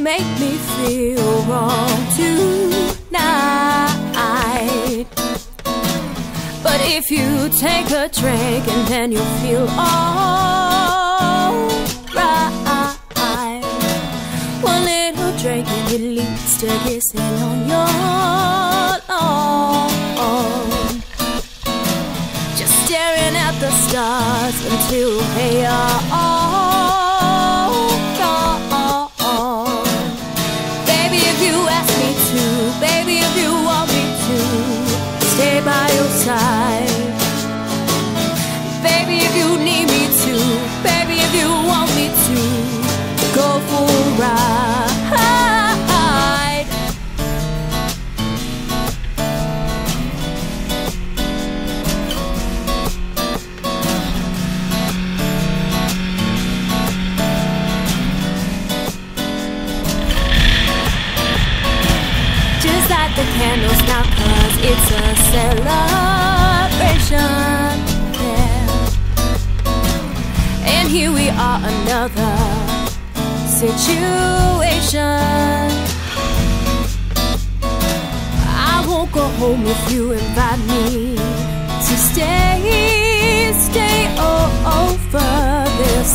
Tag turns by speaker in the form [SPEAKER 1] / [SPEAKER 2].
[SPEAKER 1] Make me feel wrong tonight, but if you take a drink and then you'll feel alright. One little drink and it leads to kissing on your lawn, just staring at the stars until they are all gone. Baby, if you want me to stay by your side, baby, if you need me to, baby, if you want me to go for a ride. Just light the candles now, 'cause it's a celebration, yeah. And here we are, another situation. I won't go home if you invite me to stay over this